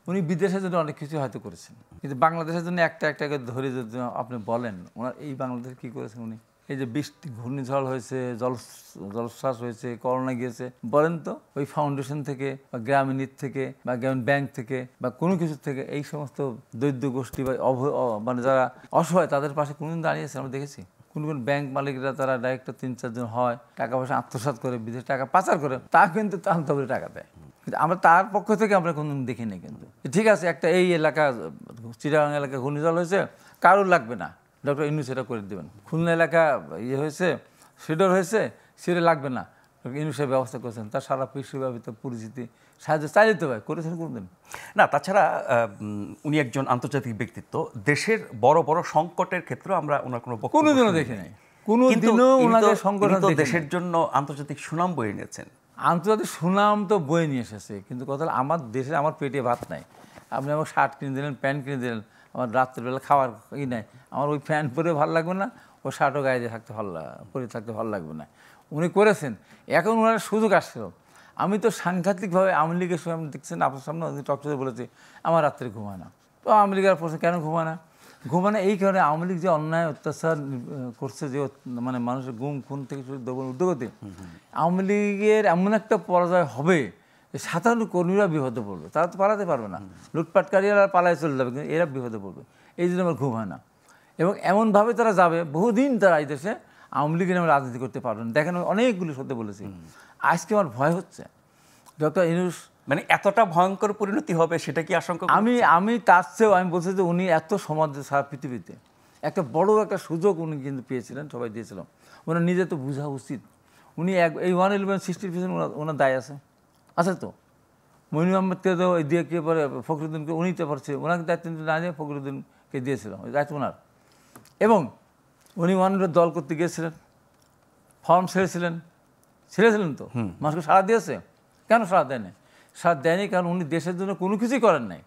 উনি বিদেশের জন্য অনেক কিছু হয়তো করেছেন, কিন্তু বাংলাদেশের জন্য একটা একটা করে ধরে যদি আপনি বলেন ওনার এই বাংলাদেশে কী করেছেন উনি। এই যে বৃষ্টি ঘূর্ণিঝড় হয়েছে, জলশ্বাস হয়েছে, করোনা গিয়েছে, বলেন তো ওই ফাউন্ডেশন থেকে বা গ্রামীণ থেকে বা গ্রামীণ ব্যাংক থেকে বা কোনো কিছু থেকে এই সমস্ত দৈত্য গোষ্ঠী বা মানে যারা অসহায় তাদের পাশে কোনোদিন দাঁড়িয়েছে আমরা দেখেছি? কোন কোন ব্যাংক মালিকরা তারা ডাইরেক্ট 3-4 জন হয়, টাকা পয়সা আত্মসাৎ করে বিদেশ টাকা পাচার করে, তা কিন্তু তাহলে টাকা দেয়। কিন্তু আমরা তার পক্ষ থেকে আমরা কোনোদিন দেখিনি। কিন্তু ঠিক আছে, একটা এই এলাকা চিটাগাং এলাকা ঘূর্ণিঝড় হয়েছে, কারোর লাগবে না, ডক্টর ইউনূস এটা করে দেবেন। খুলনা এলাকা ইয়ে হয়েছে, সিডর হয়েছে, সেটা লাগবে না, ইউনূসের ব্যবস্থা করেছেন। তার সারা বিশ্বব্যাপী পরিচিতি সাহায্য চাই দিতে পারে, করেছেন কোনদিন না। তাছাড়া উনি একজন আন্তর্জাতিক ব্যক্তিত্ব, দেশের বড় বড় সংকটের ক্ষেত্রে আমরা ওনার কোনো কোনোদিনও দেখি নাই, কোনোদিনও ওনাকে সংকট দেশের জন্য আন্তর্জাতিক সুনাম বয়ে এনেছেন। আন্তর্জাতিক সুনাম তো বয়ে নিয়ে এসেছে, কিন্তু কথা হলো আমার দেশে আমার পেটে ভাত নাই। আপনি আমার শার্ট কিনে দিলেন, প্যান্ট কিনে দিলেন, আমার রাত্রেবেলা খাওয়ার ই নাই, আমার ওই প্যান্ট পরে ভালো লাগবে না, ওই শার্টও গায়ে দিয়ে থাকতে পরে থাকতে ভালো লাগবে না। উনি করেছেন, এখন ওনার সুযোগ আসছিল। আমি তো সাংঘাতিকভাবে আওয়ামী লীগের সময় আমি দেখছেন আপনার সামনে টকশোতে বলেছি আমার রাত্রে ঘুমায় না। তো আওয়ামী লীগের প্রশ্ন কেন ঘুমায় না? ঘুমানো এই কারণে আওয়ামী লীগ যে অন্যায় অত্যাচার করছে, যে মানে মানুষের গুম খুন থেকে শুরু উদ্যোগতে আওয়ামী লীগের এমন একটা পরাজয় হবে যে সাধারণ কর্মীরা বিপদে পড়বে, তারা তো পালাতে পারবে না, লুটপাটকারীরা পালায় চলে যাবে, কিন্তু এরা বিপদে পড়বে। এই জন্য আমার ঘুম হয় না। এবং এমনভাবে তারা যাবে, বহুদিন তারা এই দেশে আওয়ামী লীগের নামে রাজনীতি করতে পারবেন। দেখেন অনেকগুলি সত্যি বলেছি, আজকে আমার ভয় হচ্ছে ডক্টর ইউনূস মানে এতটা ভয়ঙ্কর পরিণতি হবে সেটা কি আশঙ্কা? আমি তার চেয়েও আমি বলছি যে উনি এত সমাজে সারা পৃথিবীতে একটা বড় একটা সুযোগ উনি কিন্তু পেয়েছিলেন, সবাই দিয়েছিলাম। ওনার নিজে তো বোঝা উচিত উনি এই 111-60 পিছনে ওনার দায় আছে তো। মইনুল আহমেদকে তো দিয়ে কে পরে ফখরুদ্দিনকে উনি তো পারছে, ওনাকে দায়িত্ব না দিয়ে ফখরুদ্দিনকে দিয়েছিলাম, ওই দায়িত্ব ওনার। এবং উনি ওয়ানের দল করতে গিয়েছিলেন, ফর্ম ছেড়েছিলেন তো, মানুষকে সাড়া দিয়েছে। কেন সাড়া দেয়নি? সাড়া দেয়নি কারণ উনি দেশের জন্য কোনো কিছুই করেন নাই।